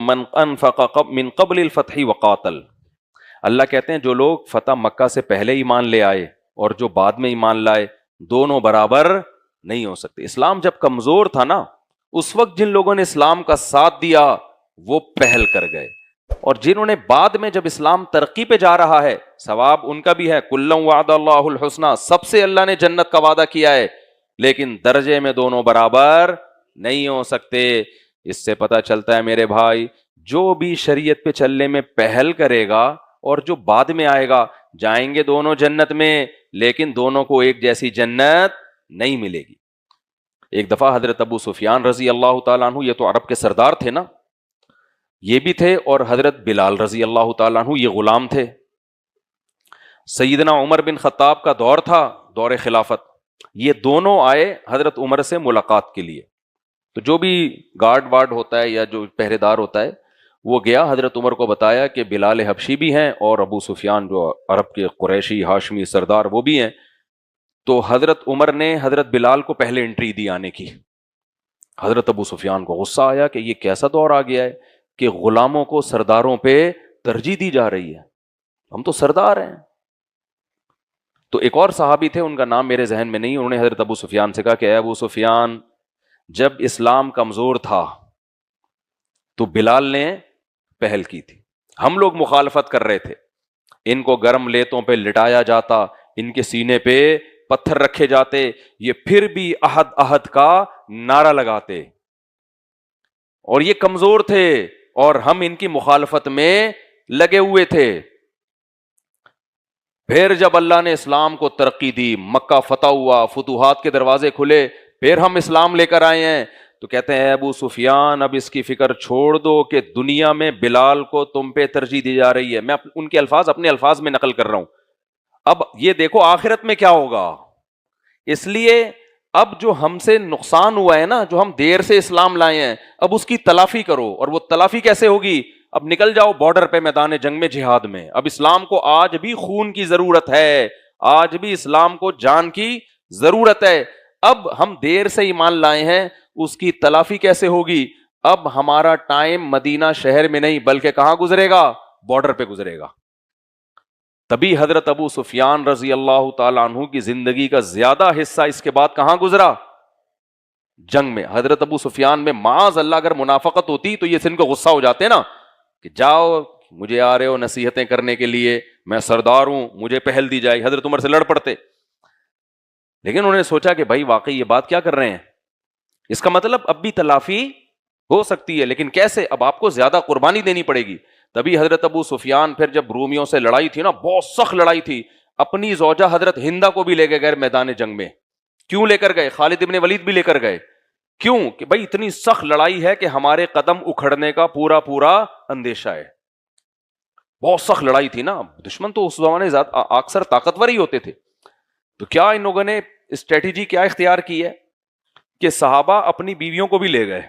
من انفق من قبل الفتح وقاتل. اللہ کہتے ہیں جو لوگ فتح مکہ سے پہلے ایمان لے آئے اور جو بعد میں ایمان لائے دونوں برابر نہیں ہو سکتے. اسلام جب کمزور تھا نا اس وقت جن لوگوں نے اسلام کا ساتھ دیا وہ پہل کر گئے, اور جنہوں نے بعد میں جب اسلام ترقی پہ جا رہا ہے ثواب ان کا بھی ہے. کلا وعد اللہ الحسنى, سب سے اللہ نے جنت کا وعدہ کیا ہے, لیکن درجے میں دونوں برابر نہیں ہو سکتے. اس سے پتہ چلتا ہے میرے بھائی جو بھی شریعت پہ چلنے میں پہل کرے گا اور جو بعد میں آئے گا جائیں گے دونوں جنت میں, لیکن دونوں کو ایک جیسی جنت نہیں ملے گی. ایک دفعہ حضرت ابو سفیان رضی اللہ تعالیٰ عنہ, یہ تو عرب کے سردار تھے نا, یہ بھی تھے, اور حضرت بلال رضی اللہ تعالیٰ عنہ یہ غلام تھے. سیدنا عمر بن خطاب کا دور تھا, دور خلافت, یہ دونوں آئے حضرت عمر سے ملاقات کے لیے. تو جو بھی گارڈ وارڈ ہوتا ہے یا جو پہرے دار ہوتا ہے وہ گیا حضرت عمر کو بتایا کہ بلال حبشی بھی ہیں اور ابو سفیان جو عرب کے قریشی ہاشمی سردار وہ بھی ہیں. تو حضرت عمر نے حضرت بلال کو پہلے انٹری دی آنے کی. حضرت ابو سفیان کو غصہ آیا کہ یہ کیسا دور آ گیا ہے کہ غلاموں کو سرداروں پہ ترجیح دی جا رہی ہے, ہم تو سردار ہیں. تو ایک اور صحابی تھے, ان کا نام میرے ذہن میں نہیں, انہوں نے حضرت ابو سفیان سے کہا کہ اے ابو سفیان جب اسلام کمزور تھا تو بلال نے پہل کی تھی, ہم لوگ مخالفت کر رہے تھے, ان کو گرم لیتوں پہ لٹایا جاتا, ان کے سینے پہ پتھر رکھے جاتے, یہ پھر بھی احد احد کا نعرہ لگاتے, اور یہ کمزور تھے اور ہم ان کی مخالفت میں لگے ہوئے تھے. پھر جب اللہ نے اسلام کو ترقی دی, مکہ فتح ہوا, فتوحات کے دروازے کھلے, پھر ہم اسلام لے کر آئے ہیں. تو کہتے ہیں ابو سفیان اب اس کی فکر چھوڑ دو کہ دنیا میں بلال کو تم پہ ترجیح دی جا رہی ہے. میں ان کے الفاظ اپنے الفاظ میں نقل کر رہا ہوں. اب یہ دیکھو آخرت میں کیا ہوگا, اس لیے اب جو ہم سے نقصان ہوا ہے نا, جو ہم دیر سے اسلام لائے ہیں, اب اس کی تلافی کرو. اور وہ تلافی کیسے ہوگی؟ اب نکل جاؤ بارڈر پہ, میدان جنگ میں, جہاد میں. اب اسلام کو آج بھی خون کی ضرورت ہے, آج بھی اسلام کو جان کی ضرورت ہے. اب ہم دیر سے ایمان لائے ہیں, اس کی تلافی کیسے ہوگی؟ اب ہمارا ٹائم مدینہ شہر میں نہیں بلکہ کہاں گزرے گا؟ بارڈر پہ گزرے گا. تبھی حضرت ابو سفیان رضی اللہ تعالیٰ عنہ کی زندگی کا زیادہ حصہ اس کے بعد کہاں گزرا؟ جنگ میں. حضرت ابو سفیان میں معاذ اللہ اگر منافقت ہوتی تو یہ سن کو غصہ ہو جاتے نا کہ جاؤ مجھے آ رہے ہو نصیحتیں کرنے کے لیے, میں سردار ہوں, مجھے پہل دی جائے. حضرت عمر سے لڑ پڑتے, لیکن انہوں نے سوچا کہ بھائی واقعی یہ بات کیا کر رہے ہیں, اس کا مطلب اب بھی تلافی ہو سکتی ہے, لیکن کیسے؟ اب آپ کو زیادہ قربانی دینی پڑے گی. تبھی حضرت ابو سفیان پھر جب رومیوں سے لڑائی تھی نا, بہت سخت لڑائی تھی, اپنی زوجہ حضرت ہندہ کو بھی لے کے گئے میدان جنگ میں. کیوں لے کر گئے؟ خالد ابن ولید بھی لے کر گئے. کیوں؟ کہ بھائی اتنی سخت لڑائی ہے کہ ہمارے قدم اکھڑنے کا پورا پورا اندیشہ ہے. بہت سخت لڑائی تھی نا, دشمن تو اس زمانے اکثر طاقتور ہی ہوتے تھے. تو کیا ان لوگوں نے اسٹریٹجی کیا اختیار کی ہے کہ صحابہ اپنی بیویوں کو بھی لے گئے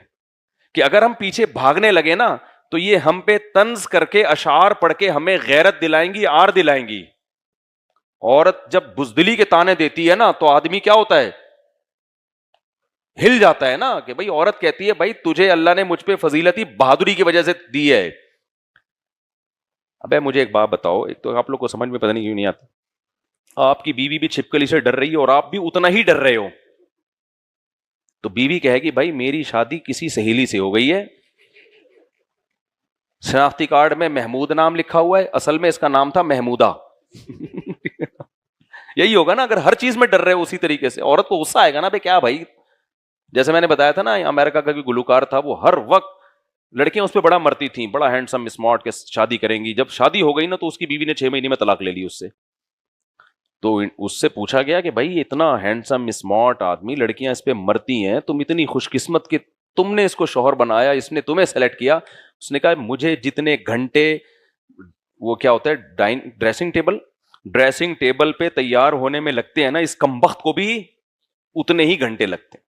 کہ اگر ہم پیچھے بھاگنے لگے نا تو یہ ہم پہ طنز کر کے اشعار پڑھ کے ہمیں غیرت دلائیں گی, آر دلائیں گی. عورت جب بزدلی کے تانے دیتی ہے نا تو آدمی کیا ہوتا ہے؟ ہل جاتا ہے نا, کہ بھائی عورت کہتی ہے بھائی تجھے اللہ نے مجھ پہ فضیلتی بہادری کی وجہ سے دی ہے. ابے مجھے ایک بات بتاؤ, ایک تو آپ لوگ کو سمجھ میں پتہ نہیں کیوں نہیں آتا, آپ کی بیوی بھی چھپکلی سے ڈر رہی ہے اور آپ بھی اتنا ہی ڈر رہے ہو, تو بیوی کہے گی بھائی میری شادی کسی سہیلی سے ہو گئی ہے, شناختی کارڈ میں محمود نام لکھا ہوا ہے, اصل میں اس کا نام تھا محمودہ. یہی ہوگا نا اگر ہر چیز میں ڈر رہے ہو. اسی طریقے سے عورت کو غصہ آئے گا نا, بھائی کیا بھائی, جیسے میں نے بتایا تھا نا امریکہ کا کوئی گلوکار تھا, وہ ہر وقت لڑکیاں اس پہ بڑا مرتی تھیں, بڑا ہینڈسم اسمارٹ کے شادی کریں گی. جب شادی ہو گئی نا تو اس کی بیوی نے 6 مہینے میں طلاق لے لی اس سے. تو اس سے پوچھا گیا کہ بھائی اتنا ہینڈسم اسمارٹ آدمی, لڑکیاں اس پہ مرتی ہیں, تم اتنی خوش قسمت کہ تم نے اس کو شوہر بنایا, اس نے تمہیں سلیکٹ کیا. اس نے کہا مجھے جتنے گھنٹے وہ کیا ہوتا ہے ڈریسنگ ٹیبل پہ تیار ہونے میں لگتے ہیں نا, اس کمبخت کو بھی اتنے ہی گھنٹے لگتے ہیں.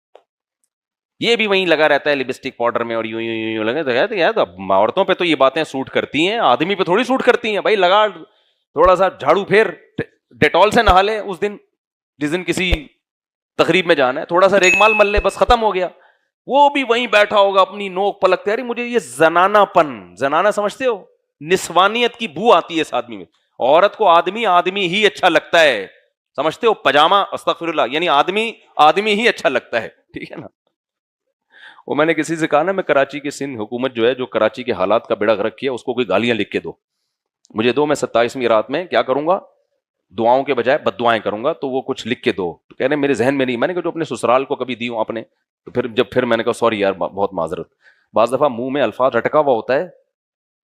یہ بھی وہیں لگا رہتا ہے لپسٹک پاؤڈر میں اور یوں یوں یوں لگے. تو یار عورتوں پہ تو یہ باتیں سوٹ کرتی ہیں, آدمی پہ تھوڑی سوٹ کرتی ہیں. بھائی لگا تھوڑا سا جھاڑو پھیر, ڈیٹول سے نہا لے اس دن جس دن کسی تقریب میں جانا ہے, تھوڑا سا ریگمال مل لے, بس ختم ہو گیا. وہ بھی وہیں بیٹھا ہوگا اپنی نوک پلکتے، ارے مجھے یہ زنانہ پن، زنانہ سمجھتے ہو، نسوانیت کی بو آتی ہے اس آدمی میں. عورت کو آدمی آدمی ہی اچھا لگتا ہے، سمجھتے ہو، پجامہ استغفر اللہ، یعنی آدمی آدمی ہی اچھا لگتا ہے، ٹھیک ہے نا. وہ میں نے کسی سے کہا نا، میں کراچی کی سندھ حکومت جو ہے، جو کراچی کے حالات کا بیڑا غرق کیا، اس کو کوئی گالیاں لکھ کے دو مجھے دو، میں 27ویں رات میں کیا کروں گا، دعاؤں کے بجائے بد دعائیں کروں گا، تو وہ کچھ لکھ کے دو. تو کہہ رہے میرے ذہن میں نہیں. میں نے کہا جو اپنے سسرال کو کبھی دی ہوں اپنے، تو پھر میں نے کہا سوری یار، بہت معذرت. بعض دفعہ منہ میں الفاظ رٹکا ہوا ہوتا ہے،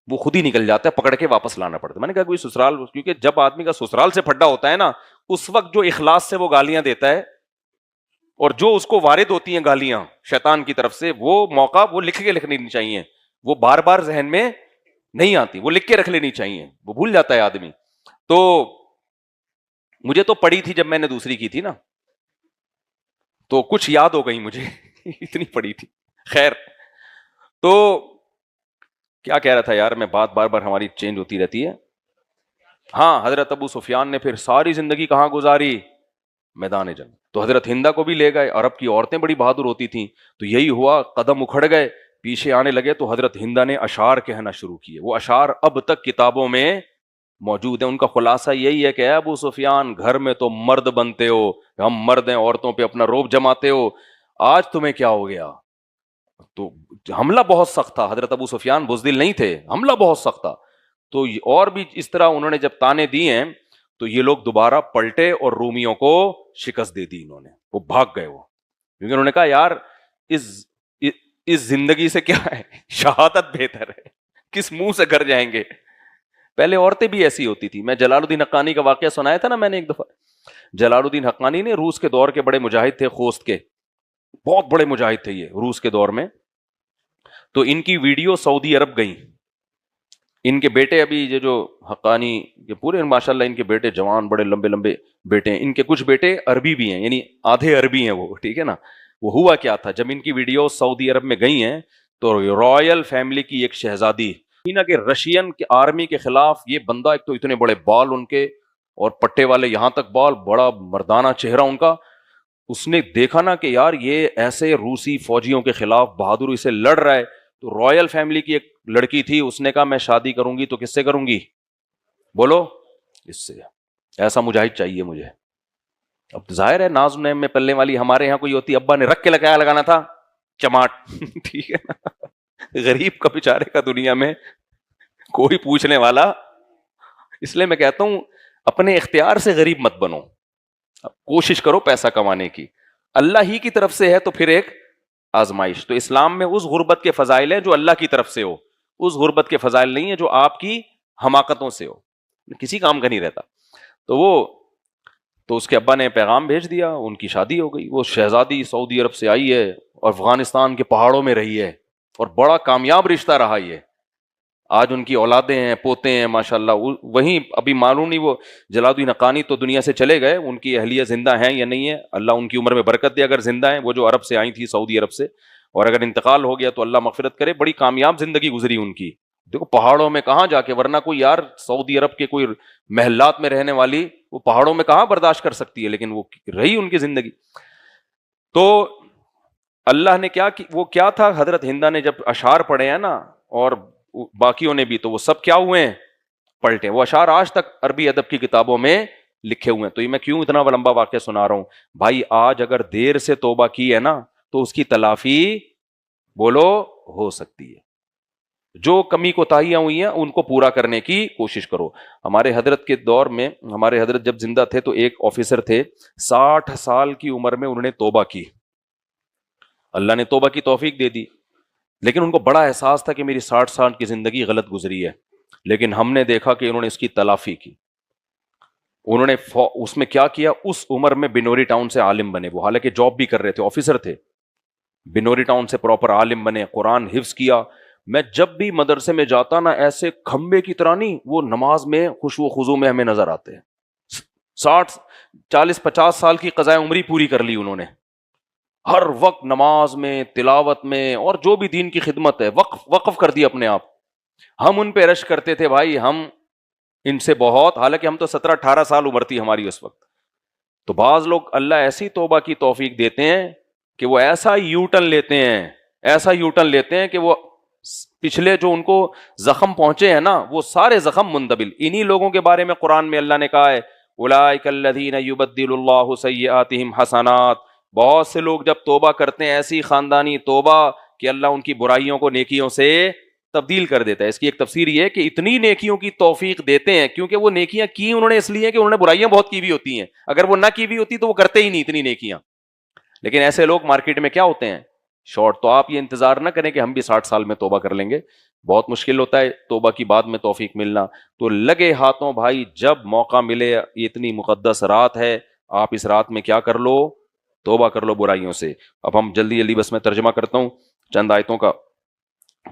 وہ خود ہی نکل جاتا ہے، پکڑ کے واپس لانا پڑتا ہے. میں نے کہا کوئی سسرال، کیونکہ جب آدمی کا سسرال سے پھڈا ہوتا ہے نا، اس وقت جو اخلاص سے وہ گالیاں دیتا ہے، اور جو اس کو وارد ہوتی ہیں گالیاں شیطان کی طرف سے، وہ موقع وہ لکھ کے لکھنی چاہیے، وہ بار بار ذہن میں نہیں آتی، وہ لکھ کے رکھ لینی چاہیے، وہ بھول جاتا ہے آدمی. تو مجھے تو پڑی تھی جب میں نے دوسری کی تھی نا، تو کچھ یاد ہو گئی مجھے اتنی پڑی تھی. خیر، تو کیا کہہ رہا تھا یار میں، بات بار بار ہماری چینج ہوتی رہتی ہے. ہاں، حضرت ابو سفیان نے پھر ساری زندگی کہاں گزاری؟ میدان جنگ. تو حضرت ہندہ کو بھی لے گئے. عرب کی عورتیں بڑی بہادر ہوتی تھیں، تو یہی ہوا، قدم اکھڑ گئے، پیچھے آنے لگے، تو حضرت ہندہ نے اشعار کہنا شروع کیے. وہ اشعار اب تک کتابوں میں موجود ہیں. ان کا خلاصہ یہی ہے کہ اے ابو سفیان، گھر میں تو مرد بنتے ہو، ہم مرد ہیں، عورتوں پہ اپنا روب جماتے ہو، آج تمہیں کیا ہو گیا؟ تو حملہ بہت سخت تھا. حضرت ابو سفیان بزدل نہیں تھے، حملہ بہت سخت تھا. تو اور بھی اس طرح انہوں نے جب تانے دی ہیں، تو یہ لوگ دوبارہ پلٹے اور رومیوں کو شکست دے دی. انہوں نے، وہ بھاگ گئے، وہ، کیونکہ انہوں نے کہا یار اس زندگی سے کیا ہے، شہادت بہتر ہے، کس منہ سے گھر جائیں گے. پہلے عورتیں بھی ایسی ہوتی تھی. میں جلال الدین حقانی کا واقعہ سنایا تھا نا میں نے ایک دفعہ. جلال الدین حقانی نے، روس کے دور کے بڑے مجاہد تھے، خوست کے بہت بڑے مجاہد تھے یہ روس کے دور میں. تو ان کی ویڈیو سعودی عرب گئیں. ان کے بیٹے، ابھی یہ جو حقانی کے پورے ماشاءاللہ ان کے بیٹے جوان، بڑے لمبے لمبے بیٹے ہیں. ان کے کچھ بیٹے عربی بھی ہیں، یعنی آدھے عربی ہیں وہ، ٹھیک ہے نا. وہ ہوا کیا تھا، جب ان کی ویڈیو سعودی عرب میں گئی ہیں، تو رائل فیملی کی ایک شہزادی کہ رشین کے آرمی کے خلاف، یہ بندہ، ایک تو اتنے بڑے بال ان کے، اور پٹے والے یہاں تک بال، بڑا مردانہ چہرہ ان کا. اس نے دیکھا نا کہ یار یہ ایسے روسی فوجیوں کے خلاف بہادری سے لڑ رہا ہے. تو رائل فیملی کی ایک لڑکی تھی، اس نے کہا میں شادی کروں گی تو کس سے کروں گی؟ بولو، اس سے. ایسا مجاہد چاہیے مجھے. اب ظاہر ہے ناز نعیم میں پلنے والی ہمارے یہاں کوئی ہوتی، ابا نے رکھ کے لگانا تھا چماٹ ٹھیک ہے نا. غریب کا بیچارے کا دنیا میں کوئی پوچھنے والا. اس لیے میں کہتا ہوں اپنے اختیار سے غریب مت بنو، کوشش کرو پیسہ کمانے کی. اللہ ہی کی طرف سے ہے تو پھر ایک آزمائش. تو اسلام میں اس غربت کے فضائل ہیں جو اللہ کی طرف سے ہو، اس غربت کے فضائل نہیں ہے جو آپ کی حماقتوں سے ہو، کسی کام کا نہیں رہتا. تو اس کے ابا نے پیغام بھیج دیا، ان کی شادی ہو گئی. وہ شہزادی سعودی عرب سے آئی ہے اور افغانستان کے پہاڑوں میں رہی ہے، اور بڑا کامیاب رشتہ رہا یہ. آج ان کی اولادیں ہیں، پوتے ہیں ماشاءاللہ. وہیں ابھی معلوم نہیں وہ جلال الدین حقانی تو دنیا سے چلے گئے، ان کی اہلیہ زندہ ہیں یا نہیں ہے، اللہ ان کی عمر میں برکت دے اگر زندہ ہیں. وہ جو عرب سے آئی تھی، سعودی عرب سے، اور اگر انتقال ہو گیا تو اللہ مغفرت کرے. بڑی کامیاب زندگی گزری ان کی. دیکھو پہاڑوں میں کہاں جا کے، ورنہ کوئی یار سعودی عرب کے کوئی محلات میں رہنے والی وہ پہاڑوں میں کہاں برداشت کر سکتی ہے، لیکن وہ رہی ان کی زندگی. تو اللہ نے کیا، وہ کیا تھا، حضرت ہندہ نے جب اشعار پڑھے ہیں نا، اور باقیوں نے بھی، تو وہ سب کیا ہوئے ہیں، پلٹے. وہ اشعار آج تک عربی ادب کی کتابوں میں لکھے ہوئے ہیں. تو یہ میں کیوں اتنا لمبا واقعہ سنا رہا ہوں بھائی؟ آج اگر دیر سے توبہ کی ہے نا، تو اس کی تلافی بولو ہو سکتی ہے. جو کمی کوتاہیاں ہوئی ہیں ان کو پورا کرنے کی کوشش کرو. ہمارے حضرت کے دور میں، ہمارے حضرت جب زندہ تھے تو ایک آفیسر تھے، 60 سال کی عمر میں انہوں نے توبہ کی. اللہ نے توبہ کی توفیق دے دی، لیکن ان کو بڑا احساس تھا کہ میری 60 سال کی زندگی غلط گزری ہے. لیکن ہم نے دیکھا کہ انہوں نے اس کی تلافی کی. انہوں نے اس میں کیا کیا، اس عمر میں بنوری ٹاؤن سے عالم بنے. وہ حالانکہ جاب بھی کر رہے تھے، آفیسر تھے. بنوری ٹاؤن سے پراپر عالم بنے، قرآن حفظ کیا. میں جب بھی مدرسے میں جاتا نا، ایسے کھمبے کی طرح نہیں، وہ نماز میں خشوع و خضوع میں ہمیں نظر آتے ہیں. 40-50 سال کی قضائے عمری پوری کر لی انہوں نے، ہر وقت نماز میں، تلاوت میں، اور جو بھی دین کی خدمت ہے وقف کر دی اپنے آپ. ہم ان پہ رش کرتے تھے بھائی، ہم ان سے بہت، حالانکہ ہم تو 17-18 سال عمر تھی ہماری اس وقت. تو بعض لوگ اللہ ایسی توبہ کی توفیق دیتے ہیں کہ وہ ایسا یو ٹرن لیتے ہیں کہ وہ پچھلے جو ان کو زخم پہنچے ہیں نا وہ سارے زخم مندبل. انہی لوگوں کے بارے میں قرآن میں اللہ نے کہا ہے اولئک الذین یبدل اللہ سیئاتہم حسنات. بہت سے لوگ جب توبہ کرتے ہیں ایسی خاندانی توبہ کہ اللہ ان کی برائیوں کو نیکیوں سے تبدیل کر دیتا ہے. اس کی ایک تفسیر یہ ہے کہ اتنی نیکیوں کی توفیق دیتے ہیں کیونکہ وہ نیکیاں کی انہوں نے اس لیے کہ انہوں نے برائیاں بہت کی بھی ہوتی ہیں, اگر وہ نہ کی بھی ہوتی تو وہ کرتے ہی نہیں اتنی نیکیاں. لیکن ایسے لوگ مارکیٹ میں کیا ہوتے ہیں, شارٹ. تو آپ یہ انتظار نہ کریں کہ ہم بھی 60 سال میں توبہ کر لیں گے, بہت مشکل ہوتا ہے توبہ کی بعد میں توفیق ملنا. تو لگے ہاتھوں بھائی, جب موقع ملے, یہ اتنی مقدس رات ہے, آپ اس رات میں کیا کر لو, توبہ کر لو برائیوں سے. اب ہم جلدی بس میں ترجمہ کرتا ہوں چند آیتوں کا.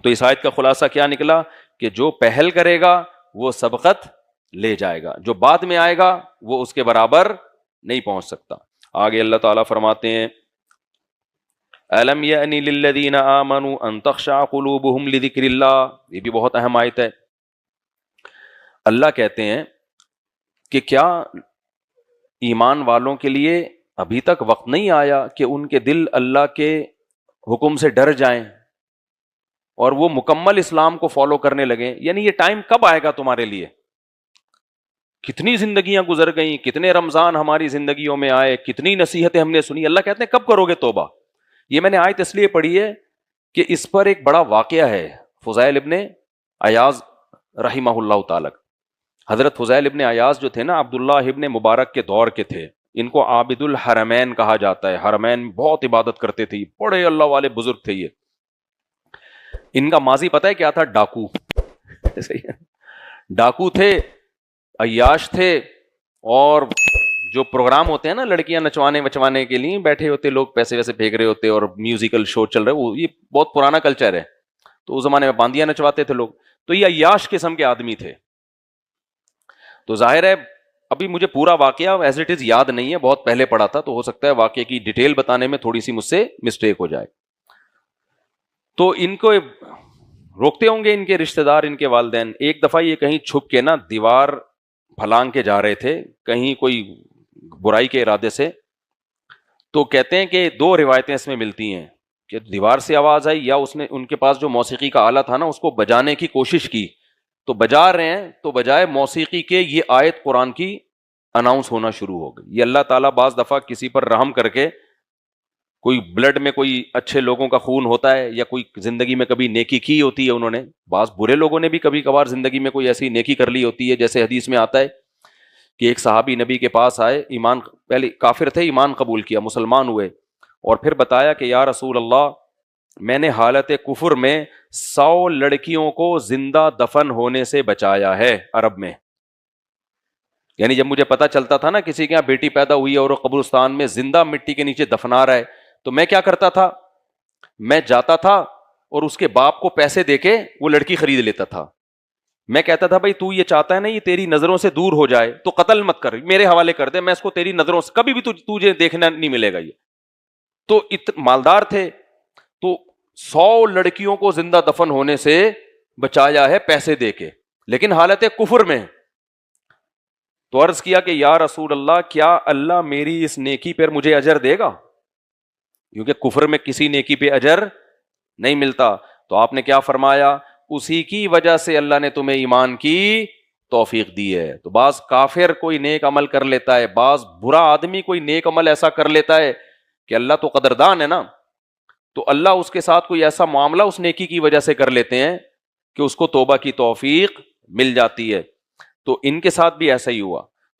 تو اس آیت کا خلاصہ کیا نکلا کہ جو پہل کرے گا وہ سبقت لے جائے گا, جو بعد میں آئے گا وہ اس کے برابر نہیں پہنچ سکتا. آگے اللہ تعالیٰ فرماتے ہیں أَلَمْ يَأْنِ لِلَّذِينَ آمَنُوا أَن تَخْشَعَ قُلُوبُهُمْ لِذِكْرِ اللَّهِ. یہ بھی بہت اہم آیت ہے. اللہ کہتے ہیں کہ کیا ایمان والوں کے لیے ابھی تک وقت نہیں آیا کہ ان کے دل اللہ کے حکم سے ڈر جائیں اور وہ مکمل اسلام کو فالو کرنے لگیں. یعنی یہ ٹائم کب آئے گا تمہارے لیے؟ کتنی زندگیاں گزر گئیں, کتنے رمضان ہماری زندگیوں میں آئے, کتنی نصیحتیں ہم نے سنی. اللہ کہتے ہیں کب کرو گے توبہ؟ یہ میں نے آیت اس لیے پڑھی ہے کہ اس پر ایک بڑا واقعہ ہے. فضیل ابن عیاض رحمہ اللہ تعالی, حضرت فضیل ابن عیاض جو تھے نا عبداللہ ابن مبارک کے دور کے تھے. ان کو عابد الحرمین کہا جاتا ہے. حرمین بہت عبادت کرتے تھے, بڑے اللہ والے بزرگ تھے یہ. ان کا ماضی پتہ ہے کیا تھا؟ ڈاکو. ڈاکو تھے, عیاش تھے, اور جو پروگرام ہوتے ہیں نا لڑکیاں نچوانے کے لیے بیٹھے ہوتے لوگ, پیسے ویسے پھینک رہے ہوتے اور میوزیکل شو چل رہے, وہ یہ بہت پرانا کلچر ہے. تو اس زمانے میں باندیاں نچواتے تھے لوگ. تو یہ عیاش قسم کے آدمی تھے. تو ظاہر ہے ابھی مجھے پورا واقعہ ایز اٹ از یاد نہیں ہے, بہت پہلے پڑھا تھا, تو ہو سکتا ہے واقعے کی ڈیٹیل بتانے میں تھوڑی سی مجھ سے مسٹیک ہو جائے. تو ان کو روکتے ہوں گے ان کے رشتہ دار, ان کے والدین. ایک دفعہ یہ کہیں چھپ کے نا دیوار پھلانگ کے جا رہے تھے کہیں کوئی برائی کے ارادے سے. تو کہتے ہیں کہ دو روایتیں اس میں ملتی ہیں کہ دیوار سے آواز آئی یا اس نے ان کے پاس جو موسیقی کا آلہ تھا نا اس کو بجانے کی کوشش کی. تو بجا رہے ہیں تو بجائے موسیقی کے یہ آیت قرآن کی اناؤنس ہونا شروع ہو گئی. یہ اللہ تعالیٰ بعض دفعہ کسی پر رحم کر کے, کوئی بلڈ میں کوئی اچھے لوگوں کا خون ہوتا ہے یا کوئی زندگی میں کبھی نیکی کی ہوتی ہے انہوں نے, بعض برے لوگوں نے بھی کبھی کبھار زندگی میں کوئی ایسی نیکی کر لی ہوتی ہے. جیسے حدیث میں آتا ہے کہ ایک صحابی نبی کے پاس آئے, ایمان پہلے کافر تھے, ایمان قبول کیا, مسلمان ہوئے, اور پھر بتایا کہ یا رسول اللہ میں نے حالت کفر میں 100 لڑکیوں کو زندہ دفن ہونے سے بچایا ہے عرب میں. یعنی جب مجھے پتا چلتا تھا نا کسی کے یہاں بیٹی پیدا ہوئی ہے اور قبرستان میں زندہ مٹی کے نیچے دفنا رہا ہے, تو میں کیا کرتا تھا, میں جاتا تھا اور اس کے باپ کو پیسے دے کے وہ لڑکی خرید لیتا تھا. میں کہتا تھا بھائی تو یہ چاہتا ہے نا یہ تیری نظروں سے دور ہو جائے تو قتل مت کر, میرے حوالے کر دے, میں اس کو تیری نظروں سے کبھی بھی تجھے دیکھنا نہیں ملے گا. یہ تو مالدار تھے, تو 100 لڑکیوں کو زندہ دفن ہونے سے بچایا ہے پیسے دے کے, لیکن حالت کفر میں. تو عرض کیا کہ یا رسول اللہ کیا اللہ میری اس نیکی پر مجھے اجر دے گا, کیونکہ کفر میں کسی نیکی پہ اجر نہیں ملتا. تو آپ نے کیا فرمایا, اسی کی وجہ سے اللہ نے تمہیں ایمان کی توفیق دی ہے. تو بعض کافر کوئی نیک عمل کر لیتا ہے, بعض برا آدمی کوئی نیک عمل ایسا کر لیتا ہے کہ اللہ تو قدردان ہے نا, تو اللہ اس کے ساتھ کوئی ایسا معاملہ اس نیکی کی وجہ سے کر لیتے ہیں کہ اس کو توبہ کی توفیق مل جاتی ہے. تو ان کے ساتھ بھی ایسا ہی ہوا.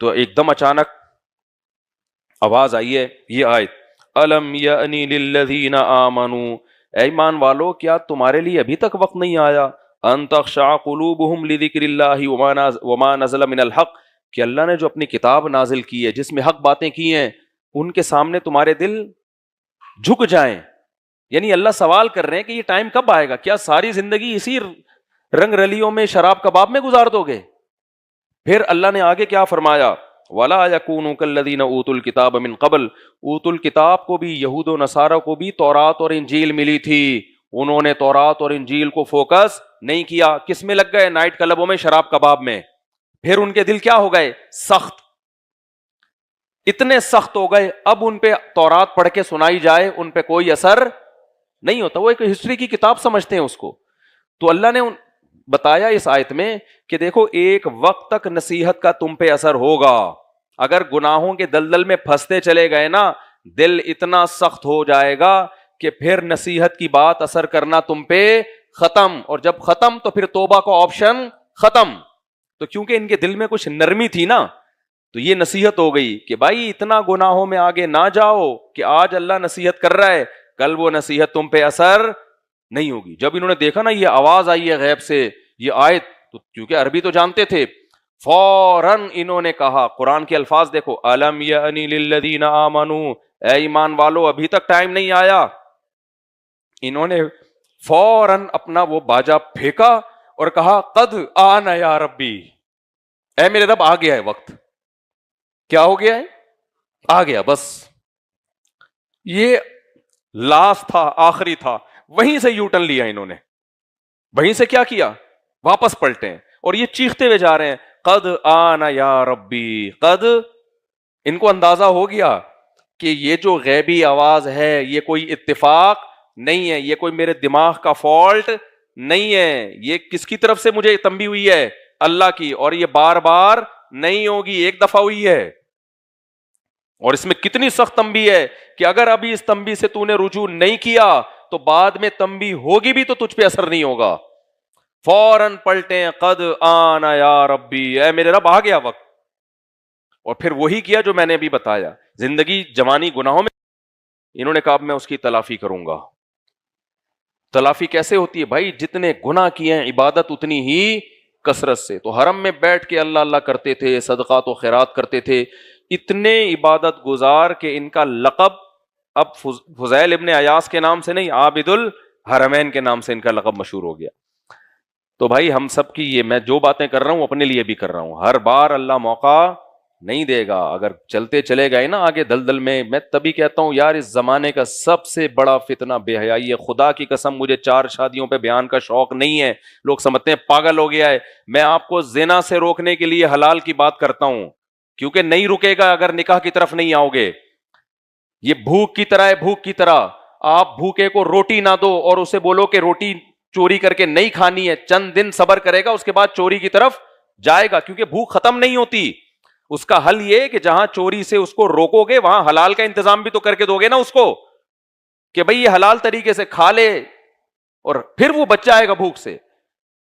تو ایک دم اچانک آواز آئی ہے یہ آیت الم یعنی للذین آمنوا, اے ایمان والو کیا تمہارے لیے ابھی تک وقت نہیں آیا ان تخشع قلوبہم لذکر اللہ وما نزل من الحق, کہ اللہ نے جو اپنی کتاب نازل کی ہے جس میں حق باتیں کی ہیں ان کے سامنے تمہارے دل جھک جائیں. یعنی اللہ سوال کر رہے ہیں کہ یہ ٹائم کب آئے گا, کیا ساری زندگی اسی رنگ رلیوں میں شراب کباب میں گزار دو گے؟ پھر اللہ نے آگے کیا فرمایا, وَلَا يَكُونُوا كَالَّذِينَ أُوتُوا الْكِتَابَ مِن قَبْلُ, اوتوا الکتاب کو بھی, یہود و نصارہ کو بھی تورات اور انجیل ملی تھی, انہوں نے تورات اور انجیل کو فوکس نہیں کیا, کس میں لگ گئے, نائٹ کلبوں میں, شراب کباب میں. پھر ان کے دل کیا ہو گئے, سخت. اتنے سخت ہو گئے اب ان پہ تورات پڑھ کے سنائی جائے ان پہ کوئی اثر نہیں ہوتا, وہ ایک ہسٹری کی کتاب سمجھتے ہیں اس کو. تو اللہ نے بتایا اس آیت میں کہ دیکھو ایک وقت تک نصیحت کا تم پہ اثر ہوگا, اگر گناہوں کے دلدل میں پھنستے چلے گئے نا دل اتنا سخت ہو جائے گا کہ پھر نصیحت کی بات اثر کرنا تم پہ ختم, اور جب ختم تو پھر توبہ کا آپشن ختم. تو کیونکہ ان کے دل میں کچھ نرمی تھی نا تو یہ نصیحت ہو گئی کہ بھائی اتنا گناہوں میں آگے نہ جاؤ کہ آج اللہ نصیحت کر رہا ہے کل وہ نصیحت تم پہ اثر نہیں ہوگی. جب انہوں نے دیکھا نا یہ آواز آئی ہے غیب سے یہ آیت, تو کیونکہ عربی تو جانتے تھے, فوراً انہوں نے کہا, قرآن کے الفاظ دیکھو, الم یعنی للذین آمنوا, اے ایمان والو ابھی تک ٹائم نہیں آیا. انہوں نے فوراً اپنا وہ باجا پھینکا اور کہا قد آن یا ربی, اے میرے رب آ گیا ہے وقت. کیا ہو گیا ہے؟ آ گیا. بس یہ لاسٹ تھا, آخری تھا, وہیں سے یو ٹرن لیا انہوں نے. وہیں سے کیا کیا؟ واپس پلٹے ہیں اور یہ چیختے ہوئے جا رہے ہیں قد آن یا ربی. قد, ان کو اندازہ ہو گیا کہ یہ جو غیبی آواز ہے یہ کوئی اتفاق نہیں ہے, یہ کوئی میرے دماغ کا فالٹ نہیں ہے, یہ کس کی طرف سے مجھے تنبیہ ہوئی ہے؟ اللہ کی, اور یہ بار بار نہیں ہوگی, ایک دفعہ ہوئی ہے. اور اس میں کتنی سخت تنبیہ ہے کہ اگر ابھی اس تنبیہ سے تو نے رجوع نہیں کیا تو بعد میں تنبیہ ہوگی بھی تو تجھ پہ اثر نہیں ہوگا. فوراً پلٹیں قد آن یا ربی, اے میرے رب آ گیا وقت. اور پھر وہی کیا جو میں نے ابھی بتایا, زندگی جوانی گناہوں میں, انہوں نے کہا میں اس کی تلافی کروں گا. تلافی کیسے ہوتی ہے بھائی؟ جتنے گناہ کیے ہیں عبادت اتنی ہی کثرت سے. تو حرم میں بیٹھ کے اللہ اللہ کرتے تھے, صدقات و خیرات کرتے تھے, اتنے عبادت گزار کہ ان کا لقب اب فضیل ابن عیاض کے نام سے نہیں, عابد الحرمین کے نام سے ان کا لقب مشہور ہو گیا. تو بھائی ہم سب کی یہ میں جو باتیں کر رہا ہوں اپنے لیے بھی کر رہا ہوں, ہر بار اللہ موقع نہیں دے گا. اگر چلتے چلے گئے نا آگے دلدل میں تبھی کہتا ہوں یار اس زمانے کا سب سے بڑا فتنہ بے حیائی ہے. خدا کی قسم مجھے 4 شادیوں پہ بیان کا شوق نہیں ہے, لوگ سمجھتے ہیں پاگل ہو گیا ہے. میں آپ کو زنا سے روکنے کے لیے حلال کی بات کرتا ہوں, کیونکہ نہیں رکے گا اگر نکاح کی طرف نہیں آؤ گے. یہ بھوک کی طرح ہے, بھوک کی طرح. آپ بھوکے کو روٹی نہ دو اور اسے بولو کہ روٹی چوری کر کے نہیں کھانی ہے, چند دن صبر کرے گا اس کے بعد چوری کی طرف جائے گا, کیونکہ بھوک ختم نہیں ہوتی. اس کا حل یہ کہ جہاں چوری سے اس کو روکو گے وہاں حلال کا انتظام بھی تو کر کے دو گے نا اس کو, کہ بھئی یہ حلال طریقے سے کھا لے اور پھر وہ بچ جائے گا بھوک سے.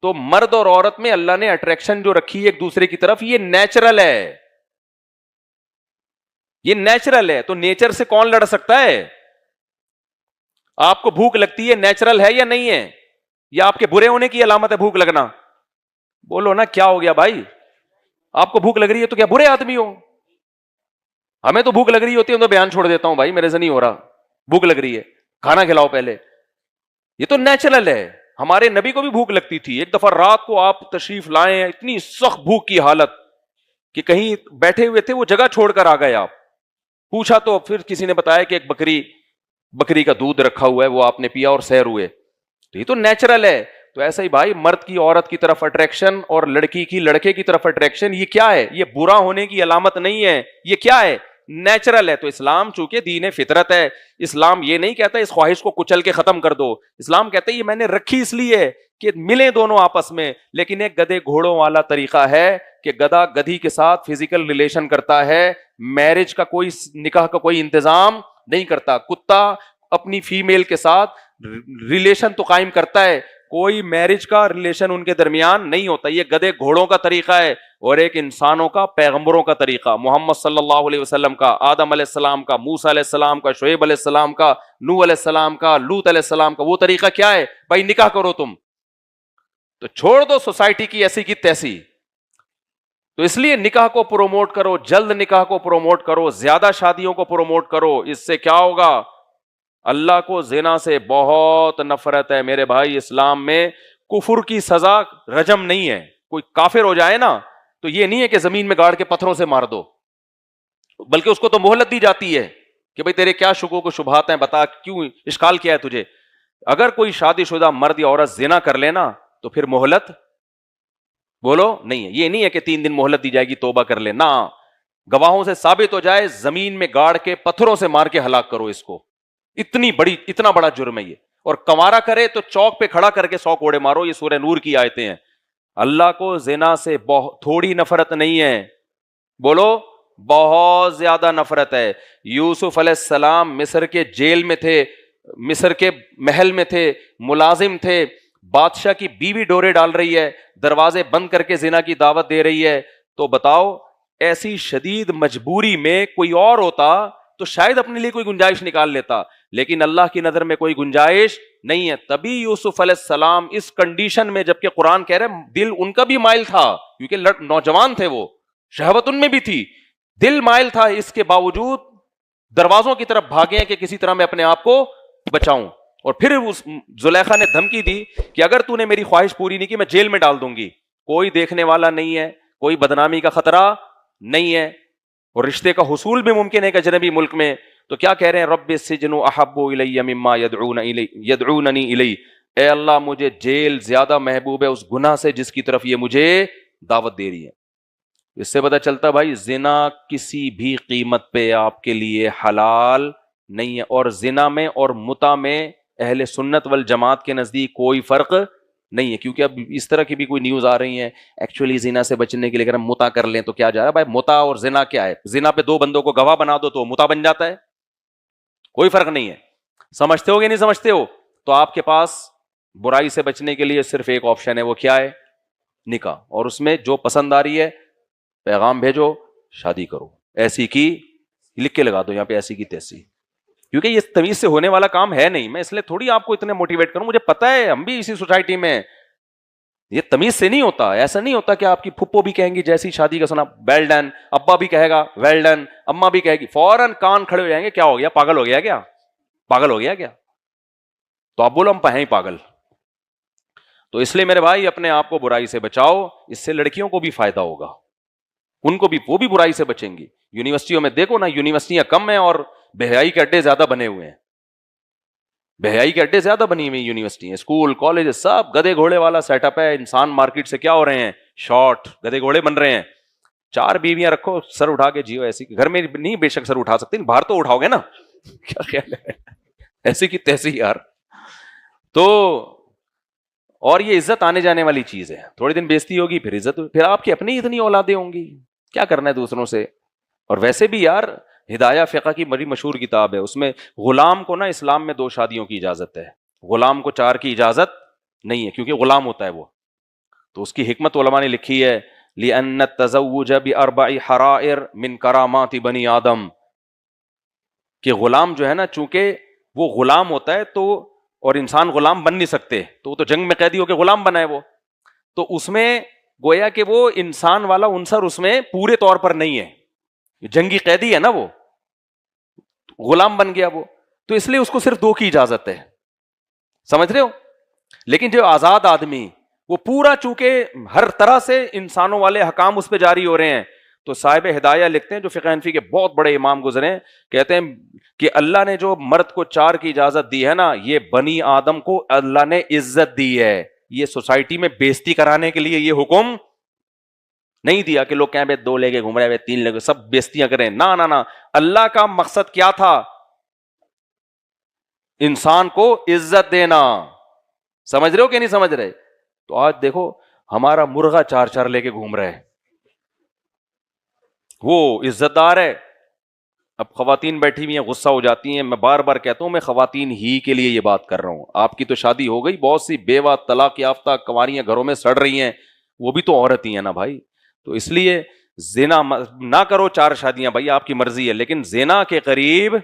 تو مرد اور عورت میں اللہ نے اٹریکشن جو رکھی ہے ایک دوسرے کی طرف, یہ نیچرل ہے, یہ نیچرل ہے. تو نیچر سے کون لڑ سکتا ہے؟ آپ کو بھوک لگتی ہے, نیچرل ہے یا نہیں ہے؟ یا آپ کے برے ہونے کی علامت ہے بھوک لگنا؟ بولو نا کیا ہو گیا بھائی؟ آپ کو بھوک لگ رہی ہے تو کیا برے آدمی ہو؟ ہمیں تو بھوک لگ رہی ہوتی ہے تو بیان چھوڑ دیتا ہوں بھائی میرے سے نہیں ہو رہا, بھوک لگ رہی ہے کھانا کھلاؤ پہلے. یہ تو نیچرل ہے. ہمارے نبی کو بھی بھوک لگتی تھی. ایک دفعہ رات کو آپ تشریف لائے, اتنی سخت بھوک کی حالت کہ کہیں بیٹھے ہوئے تھے, وہ جگہ چھوڑ کر آ گئے. آپ پوچھا تو پھر کسی نے بتایا کہ ایک بکری کا دودھ رکھا ہوا ہے, وہ آپ نے پیا اور سیر ہوئے. تو یہ تو نیچرل ہے. تو ایسا ہی بھائی مرد کی عورت کی طرف اٹریکشن اور لڑکی کی لڑکے کی طرف اٹریکشن, یہ کیا ہے؟ یہ برا ہونے کی علامت نہیں ہے, یہ کیا ہے؟ نیچرل ہے. تو اسلام چونکہ دین فطرت ہے, اسلام یہ نہیں کہتا اس خواہش کو کچل کے ختم کر دو. اسلام کہتا ہے یہ میں نے رکھی اس لیے کہ ملیں دونوں آپس میں, لیکن ایک گدھے گھوڑوں والا طریقہ ہے کہ گدھا گدھی کے ساتھ فزیکل ریلیشن کرتا ہے, میرج کا کوئی نکاح کا کوئی انتظام نہیں کرتا. کتا اپنی فیمیل کے ساتھ ریلیشن تو قائم کرتا ہے, کوئی میرج کا ریلیشن ان کے درمیان نہیں ہوتا. یہ گدھے گھوڑوں کا طریقہ ہے, اور ایک انسانوں کا, پیغمبروں کا طریقہ, محمد صلی اللہ علیہ وسلم کا, آدم علیہ السلام کا, موسیٰ علیہ السلام کا, شعیب علیہ السلام کا, نوح علیہ السلام کا, لوط علیہ السلام کا. وہ طریقہ کیا ہے بھائی؟ نکاح کرو تم, تو چھوڑ دو سوسائٹی کی ایسی کی تیسی. تو اس لیے نکاح کو پروموٹ کرو, جلد نکاح کو پروموٹ کرو, زیادہ شادیوں کو پروموٹ کرو. اس سے کیا ہوگا؟ اللہ کو زنا سے بہت نفرت ہے میرے بھائی. اسلام میں کفر کی سزا رجم نہیں ہے. کوئی کافر ہو جائے نا تو یہ نہیں ہے کہ زمین میں گاڑ کے پتھروں سے مار دو, بلکہ اس کو تو مہلت دی جاتی ہے کہ بھئی تیرے کیا شکوک و شبہات ہیں, بتا کیوں اشکال کیا ہے تجھے. اگر کوئی شادی شدہ مرد یا عورت زنا کر لینا تو پھر مہلت بولو نہیں ہے. یہ نہیں ہے کہ 3 دن مہلت دی جائے گی توبہ کر لے, نہ, گواہوں سے ثابت ہو جائے, زمین میں گاڑ کے پتھروں سے مار کے ہلاک کرو اس کو, اتنا بڑا جرم ہے یہ. اور کنوارا کرے تو چوک پہ کھڑا کر کے 100 کوڑے مارو. یہ سورہ نور کی آیتیں ہیں. اللہ کو زنا سے تھوڑی نفرت نہیں ہے, بولو بہت زیادہ نفرت ہے. یوسف علیہ السلام مصر کے جیل میں تھے, مصر کے محل میں تھے, ملازم تھے, بادشاہ کی بیوی ڈورے ڈال رہی ہے, دروازے بند کر کے زنا کی دعوت دے رہی ہے. تو بتاؤ ایسی شدید مجبوری میں کوئی اور ہوتا تو شاید اپنے لیے کوئی گنجائش نکال لیتا, لیکن اللہ کی نظر میں کوئی گنجائش نہیں ہے. تبھی یوسف علیہ السلام اس کنڈیشن میں, جبکہ قرآن کہہ رہے دل ان کا بھی مائل تھا, کیونکہ نوجوان تھے وہ, شہوت ان میں بھی تھی, دل مائل تھا, اس کے باوجود دروازوں کی طرف بھاگے کہ کسی طرح میں اپنے آپ کو بچاؤں. اور پھر اس زلیخا نے دھمکی دی کہ اگر تو نے میری خواہش پوری نہیں کی میں جیل میں ڈال دوں گی, کوئی دیکھنے والا نہیں ہے, کوئی بدنامی کا خطرہ نہیں ہے, اور رشتے کا حصول بھی ممکن ہے کہ اجنبی ملک میں. تو کیا کہہ رہے ہیں, رب السجن احب الی مما یدعوننی الی, اے اللہ مجھے جیل زیادہ محبوب ہے اس گناہ سے جس کی طرف یہ مجھے دعوت دے رہی ہے. اس سے پتہ چلتا بھائی زنا کسی بھی قیمت پہ آپ کے لیے حلال نہیں ہے. اور زنا میں اور متع میں اہل سنت والجماعت کے نزدیک کوئی فرق نہیں ہے, کیونکہ اب اس طرح کی بھی کوئی نیوز آ رہی ہیں ایکچولی زنا سے بچنے کے لیے اگر ہم متع کر لیں تو کیا جا رہا ہے. بھائی متع اور زنا کیا ہے؟ زنا پہ 2 بندوں کو گواہ بنا دو تو متع بن جاتا ہے, کوئی فرق نہیں ہے. سمجھتے ہو کہ نہیں سمجھتے ہو؟ تو آپ کے پاس برائی سے بچنے کے لیے صرف ایک آپشن ہے, وہ کیا ہے؟ نکاح. اور اس میں جو پسند آ رہی ہے پیغام بھیجو, شادی کرو, ایسی کی لکھ کے لگا دو یہاں پہ, ایسی کی تیسی. کیونکہ یہ تمیز سے ہونے والا کام ہے نہیں, میں اس لیے تھوڑی آپ کو اتنے موٹیویٹ کروں, مجھے پتا ہے ہم بھی اسی سوسائٹی میں, یہ تمیز سے نہیں ہوتا. ایسا نہیں ہوتا کہ آپ کی پھپھو بھی کہیں گی جیسی شادی کا سنا ویل ڈن, ابا بھی کہے گا ویل ڈن, اما بھی کہے گی, فوراً کان کھڑے ہو جائیں گے, کیا ہو گیا, پاگل ہو گیا کیا, پاگل ہو گیا کیا؟ تو آپ بولو ہم ہیں ہی پاگل. تو اس لیے میرے بھائی اپنے آپ کو برائی سے بچاؤ, اس سے لڑکیوں کو بھی فائدہ ہوگا, ان کو بھی, وہ بھی برائی سے بچیں گی. یونیورسٹیوں میں دیکھو نا, یونیورسٹیاں کم ہیں اور بے حیائی کے اڈے زیادہ بنے ہوئے ہیں, بے حیائی کے اڈے زیادہ بنی ہوئی یونیورسٹی ہیں, اسکول کالج سب گدے گھوڑے والا سیٹ اپ ہے. انسان مارکیٹ سے کیا ہو رہے ہیں, شارٹ گدے گھوڑے بن رہے ہیں. 4 بیویاں رکھو, سر اٹھا کے جیو ایسی, گھر میں نہیں بے شک سر اٹھا سکتے, باہر تو اٹھاؤ گے نا, کیا خیال ہے, ایسی کی تیسی یار. تو اور یہ عزت آنے جانے والی چیز ہے, تھوڑے دن بےزتی ہوگی پھر عزت, پھر آپ کی اپنی اتنی اولادیں ہوں گی, کیا کرنا ہے دوسروں سے. اور ویسے بھی یار ہدایہ فقہ کی بڑی مشہور کتاب ہے, اس میں غلام کو نا اسلام میں 2 شادیوں کی اجازت ہے, غلام کو 4 کی اجازت نہیں ہے, کیونکہ غلام ہوتا ہے وہ. تو اس کی حکمت علماء نے لکھی ہے, لِأَنَّ التَّزَوُّجَ بِأَرْبَعِ حَرَائِرْ مِنْ كَرَامَاتِ بَنِي آدَم, کہ غلام جو ہے نا, چونکہ وہ غلام ہوتا ہے تو, اور انسان غلام بن نہیں سکتے, تو وہ تو جنگ میں قیدی ہو کے غلام بنا ہے وہ, تو اس میں گویا کہ وہ انسان والا عنصر اس میں پورے طور پر نہیں ہے, جنگی قیدی ہے نا وہ, غلام بن گیا وہ, تو اس لیے اس کو صرف 2 کی اجازت ہے, سمجھ رہے ہو. لیکن جو آزاد آدمی, وہ پورا چونکہ ہر طرح سے انسانوں والے حکام اس پہ جاری ہو رہے ہیں, تو صاحب ہدایہ لکھتے ہیں, جو فقہ حنفی کے بہت بڑے امام گزرے ہیں, کہتے ہیں کہ اللہ نے جو مرد کو 4 کی اجازت دی ہے نا, یہ بنی آدم کو اللہ نے عزت دی ہے, یہ سوسائٹی میں بےزتی کرانے کے لیے یہ حکم نہیں دیا کہ لوگ کہیں بے 2 لے کے گھوم رہے ہیں, 3 لے کے, سب بےزتیاں کریں, نہ نہ نہ. اللہ کا مقصد کیا تھا؟ انسان کو عزت دینا. سمجھ رہے ہو کہ نہیں سمجھ رہے؟ تو آج دیکھو ہمارا مرغا 4 لے کے گھوم رہے ہیں, وہ عزت دار ہے. اب خواتین بیٹھی ہوئی ہیں, غصہ ہو جاتی ہیں, میں بار بار کہتا ہوں میں خواتین ہی کے لیے یہ بات کر رہا ہوں. آپ کی تو شادی ہو گئی, بہت سی بیوہ طلاق یافتہ کنواریاں گھروں میں سڑ رہی ہیں, وہ بھی تو عورت ہی ہیں نا بھائی. تو اس لیے زنا نہ کرو, 4 شادیاں بھائی آپ کی مرضی ہے, لیکن زنا کے قریب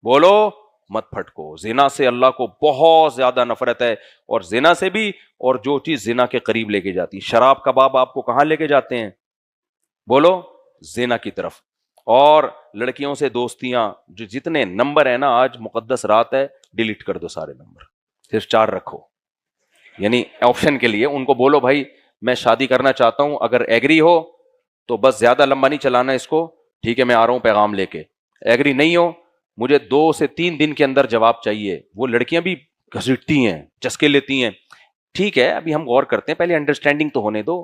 بولو مت پھٹکو. زنا سے اللہ کو بہت زیادہ نفرت ہے, اور زنا سے بھی, اور جو چیز زنا کے قریب لے کے جاتی, شراب کباب آپ کو کہاں لے کے جاتے ہیں؟ بولو زنا کی طرف. اور لڑکیوں سے دوستیاں, جو جتنے نمبر ہیں نا, آج مقدس رات ہے, ڈیلیٹ کر دو سارے نمبر, صرف 4 رکھو. یعنی آپشن کے لیے ان کو بولو بھائی میں شادی کرنا چاہتا ہوں, اگر ایگری ہو تو بس زیادہ لمبا نہیں چلانا اس کو, ٹھیک ہے میں آ رہا ہوں پیغام لے کے. ایگری نہیں ہو, مجھے 2 سے 3 دن کے اندر جواب چاہیے. وہ لڑکیاں بھی گھسیٹتی ہیں, چسکے لیتی ہیں, ٹھیک ہے ابھی ہم غور کرتے ہیں, پہلے انڈرسٹینڈنگ تو ہونے دو.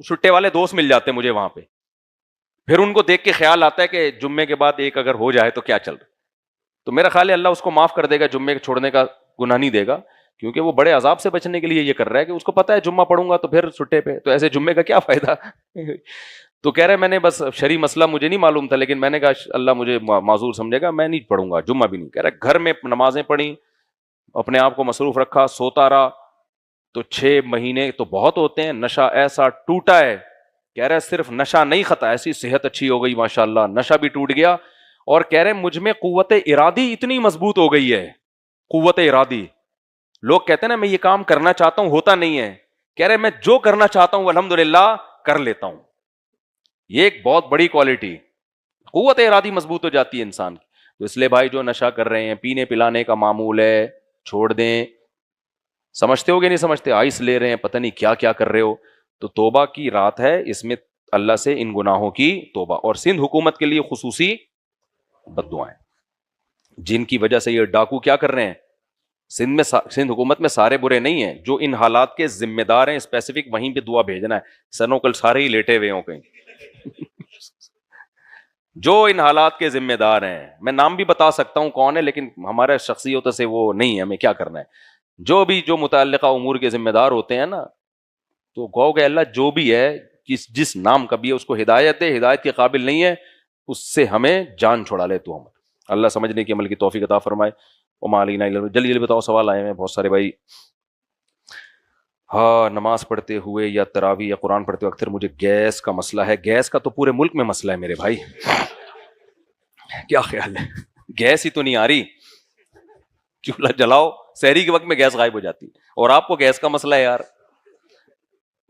چھٹے والے دوست مل جاتے ہیں مجھے وہاں پہ, پھر ان کو دیکھ کے خیال آتا ہے کہ جمعے کے بعد ایک اگر ہو جائے تو کیا چل رہا ہے. تو میرا خیال ہے اللہ اس کو معاف کر دے گا, جمعے چھوڑنے کا گناہ نہیں دے گا, کیونکہ وہ بڑے عذاب سے بچنے کے لیے یہ کر رہا ہے کہ اس کو پتا ہے جمعہ پڑھوں گا تو پھر چھٹے پہ, تو ایسے جمعے کا کیا فائدہ. تو کہہ رہے میں نے بس شرعی مسئلہ مجھے نہیں معلوم تھا, لیکن میں نے کہا اللہ مجھے معذور سمجھے گا, میں نہیں پڑھوں گا جمعہ بھی نہیں. کہہ رہے گھر میں نمازیں پڑھی, اپنے آپ کو مصروف رکھا, سوتا رہا, تو 6 مہینے تو بہت ہوتے ہیں, نشہ ایسا ٹوٹا ہے. کہہ رہے صرف نشہ نہیں ختم, ایسی صحت اچھی ہو گئی ماشاءاللہ, نشہ بھی ٹوٹ گیا. اور کہہ رہے مجھ میں قوت ارادی اتنی مضبوط ہو گئی ہے, قوت ارادی. لوگ کہتے ہیں نا میں یہ کام کرنا چاہتا ہوں ہوتا نہیں ہے, کہہ رہے میں جو کرنا چاہتا ہوں الحمدللہ کر لیتا ہوں. یہ ایک بہت بڑی کوالٹی, قوت ارادی مضبوط ہو جاتی ہے انسان کی. تو اس لیے بھائی جو نشہ کر رہے ہیں, پینے پلانے کا معمول ہے, چھوڑ دیں. سمجھتے ہو گے نہیں سمجھتے, آئس لے رہے ہیں, پتہ نہیں کیا کیا کر رہے ہو, تو توبہ کی رات ہے, اس میں اللہ سے ان گناہوں کی توبہ. اور سندھ حکومت کے لیے خصوصی بد دعائیں, جن کی وجہ سے یہ ڈاکو کیا کر رہے ہیں سندھ حکومت میں سارے برے نہیں ہیں, جو ان حالات کے ذمہ دار ہیں اسپیسیفک وہیں پہ دعا بھیجنا ہے. سنو کل سارے ہی لیٹے ہوئے ہوں کہیں. جو ان حالات کے ذمہ دار ہیں, میں نام بھی بتا سکتا ہوں کون ہے, لیکن ہمارے شخصیت سے وہ نہیں ہے, ہمیں کیا کرنا ہے. جو متعلقہ امور کے ذمہ دار ہوتے ہیں نا, تو گو کہ اللہ جو بھی ہے, جس نام کا بھی ہے, اس کو ہدایت دے, ہدایت کے قابل نہیں ہے اس سے ہمیں جان چھڑا لے تو ہم. اللہ سمجھنے کی عمل کی توفیق عطا فرمائے. وما علینا الا البلاغ. جلدی بتاؤ, سوال آئے ہیں بہت سارے بھائی. ہاں, نماز پڑھتے ہوئے یا تراویح یا قرآن پڑھتے ہوئے اکثر مجھے گیس کا مسئلہ ہے. گیس کا تو پورے ملک میں مسئلہ ہے میرے بھائی, کیا خیال ہے؟ گیس ہی تو نہیں آ رہی, چولہا جلاؤ, سحری کے وقت میں گیس غائب ہو جاتی, اور آپ کو گیس کا مسئلہ ہے یار.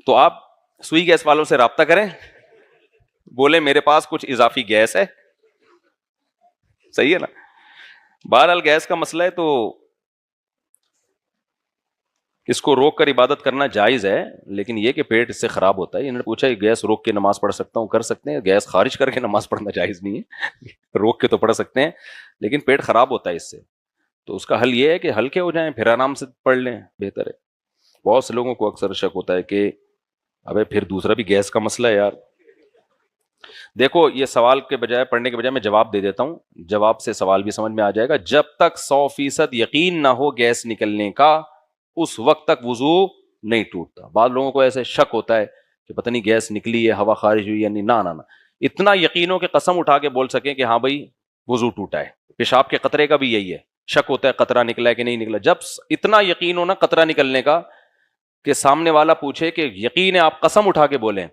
تو آپ سوئی گیس والوں سے رابطہ کریں, بولے میرے پاس کچھ اضافی گیس ہے, صحیح ہے نا. بہرحال گیس کا مسئلہ ہے تو اس کو روک کر عبادت کرنا جائز ہے, لیکن یہ کہ پیٹ اس سے خراب ہوتا ہے. انہوں نے پوچھا گیس روک کے نماز پڑھ سکتا ہوں, کر سکتے ہیں. گیس خارج کر کے نماز پڑھنا جائز نہیں ہے, روک کے تو پڑھ سکتے ہیں, لیکن پیٹ خراب ہوتا ہے اس سے. تو اس کا حل یہ ہے کہ ہلکے ہو جائیں, پھر آرام سے پڑھ لیں, بہتر ہے. بہت سے لوگوں کو اکثر شک ہوتا ہے کہ ابے پھر دوسرا بھی گیس کا مسئلہ ہے یار. دیکھو, یہ سوال کے بجائے پڑھنے کے بجائے میں جواب دے دیتا ہوں, جواب سے سوال بھی سمجھ میں آ جائے گا. جب تک 100% یقین نہ ہو گیس نکلنے کا, اس وقت تک وضو نہیں ٹوٹتا. بعض لوگوں کو ایسے شک ہوتا ہے کہ پتہ نہیں گیس نکلی ہے, ہوا خارج ہوئی ہے, نہیں. نہ اتنا یقین ہو کہ قسم اٹھا کے بول سکیں کہ ہاں بھائی وضو ٹوٹا ہے. پیشاب کے قطرے کا بھی یہی ہے, شک ہوتا ہے قطرہ نکلا ہے کہ نہیں نکلا. جب اتنا یقین ہو نا قطرہ نکلنے کا کہ سامنے والا پوچھے کہ یقین ہے, آپ قسم اٹھا کے بولیں.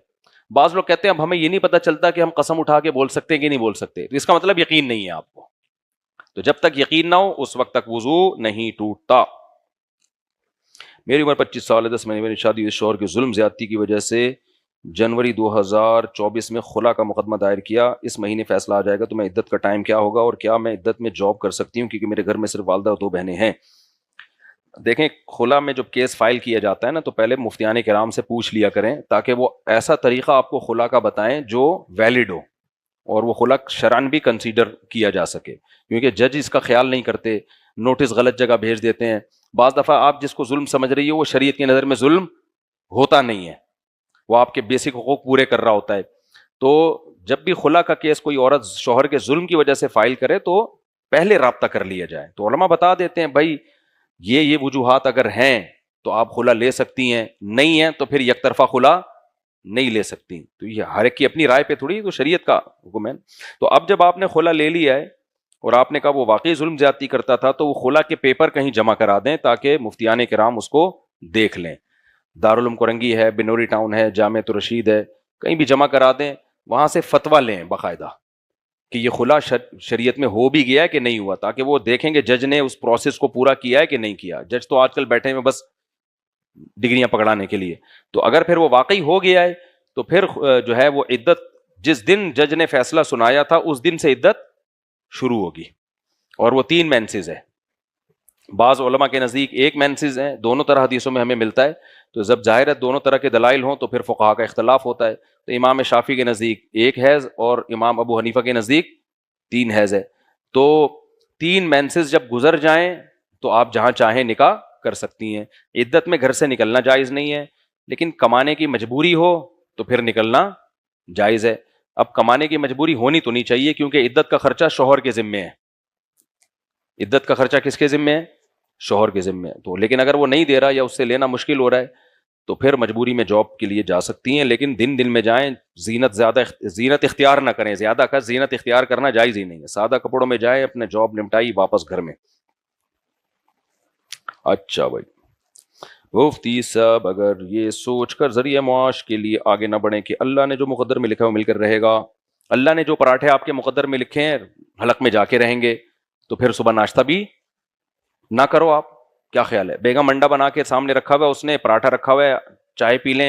بعض لوگ کہتے ہیں اب ہمیں یہ نہیں پتا چلتا کہ ہم قسم اٹھا کے بول سکتے ہیں کہ نہیں بول سکتے, تو اس کا مطلب یقین نہیں ہے آپ کو. تو جب تک یقین نہ ہو اس وقت تک وضو نہیں ٹوٹتا. میری عمر 25 سال ہے, 10 مہینے میری شادی ہوئی, شوہر کی ظلم زیادتی کی وجہ سے جنوری 2024 میں خلا کا مقدمہ دائر کیا. اس مہینے فیصلہ آ جائے گا, تو میں عدت کا ٹائم کیا ہوگا, اور کیا میں عدت میں جاب کر سکتی ہوں, کیونکہ میرے گھر میں صرف والدہ اور 2 بہنیں ہیں. دیکھیں, خلا میں جب کیس فائل کیا جاتا ہے نا, تو پہلے مفتیان کرام سے پوچھ لیا کریں, تاکہ وہ ایسا طریقہ آپ کو خلا کا بتائیں جو ویلڈ ہو, اور وہ خلا شرعن بھی کنسیڈر کیا جا سکے. کیونکہ جج اس کا خیال نہیں کرتے, نوٹس غلط جگہ بھیج دیتے ہیں. بعض دفعہ آپ جس کو ظلم سمجھ رہی ہو وہ شریعت کی نظر میں ظلم ہوتا نہیں ہے, وہ آپ کے بیسک حقوق پورے کر رہا ہوتا ہے. تو جب بھی خلا کا کیس کوئی عورت شوہر کے ظلم کی وجہ سے فائل کرے تو پہلے رابطہ کر لیا جائے. تو علماء بتا دیتے ہیں بھائی یہ وجوہات اگر ہیں تو آپ خلا لے سکتی ہیں, نہیں ہیں تو پھر یک طرفہ خلا نہیں لے سکتی. تو یہ ہر ایک کی اپنی رائے پہ تھوڑی, تو شریعت کا حکم ہے. تو اب جب آپ نے خلا لے لیا ہے اور آپ نے کہا وہ واقعی ظلم زیادتی کرتا تھا, تو وہ خلا کے پیپر کہیں جمع کرا دیں تاکہ مفتیان کرام اس کو دیکھ لیں. دارالعلوم کرنگی ہے, بنوری ٹاؤن ہے, جامعۃ الرشید ہے, کہیں بھی جمع کرا دیں, وہاں سے فتویٰ لیں باقاعدہ کہ یہ خلا شریعت میں ہو بھی گیا ہے کہ نہیں ہوا, تاکہ وہ دیکھیں گے جج نے اس پروسیس کو پورا کیا ہے کہ نہیں کیا. جج تو آج کل بیٹھے ہیں بس ڈگریاں پکڑانے کے لیے. تو اگر پھر وہ واقعی ہو گیا ہے تو پھر جو ہے وہ عدت جس دن جج نے فیصلہ سنایا تھا اس دن سے عدت شروع ہوگی. اور وہ 3 مینسز ہے. بعض علماء کے نزدیک 1 مینسز ہیں, دونوں طرح حدیثوں میں ہمیں ملتا ہے. تو جب ظاہر ہے دونوں طرح کے دلائل ہوں تو پھر فقہا کا اختلاف ہوتا ہے. تو امام شافعی کے نزدیک 1 حیض اور امام ابو حنیفہ کے نزدیک 3 حیض ہے. تو 3 مینسز جب گزر جائیں تو آپ جہاں چاہیں نکاح کر سکتی ہیں. عدت میں گھر سے نکلنا جائز نہیں ہے, لیکن کمانے کی مجبوری ہو تو پھر نکلنا جائز ہے. اب کمانے کی مجبوری ہونی تو نہیں چاہیے, کیونکہ عدت کا خرچہ شوہر کے ذمے ہے. عدت کا خرچہ کس کے ذمے ہے؟ شوہر کے ذمے ہے. تو لیکن اگر وہ نہیں دے رہا یا اس سے لینا مشکل ہو رہا ہے تو پھر مجبوری میں جاب کے لیے جا سکتی ہیں, لیکن دن دن میں جائیں. زینت اختیار نہ کریں, زیادہ کا زینت اختیار کرنا جائز ہی نہیں ہے. سادہ کپڑوں میں جائیں, اپنے جاب نمٹائی, واپس گھر میں. اچھا بھائی, مفتی صاحب اگر یہ سوچ کر ذریعہ معاش کے لیے آگے نہ بڑھیں کہ اللہ نے جو مقدر میں لکھا ہے وہ مل کر رہے گا, اللہ نے جو پراٹھے آپ کے مقدر میں لکھے ہیں حلق میں جا کے رہیں گے, تو پھر صبح ناشتہ بھی نہ کرو آپ. کیا خیال ہے؟ بیگم انڈا بنا کے سامنے رکھا ہوا ہے, اس نے پراٹھا رکھا ہوا ہے, چائے پی لیں,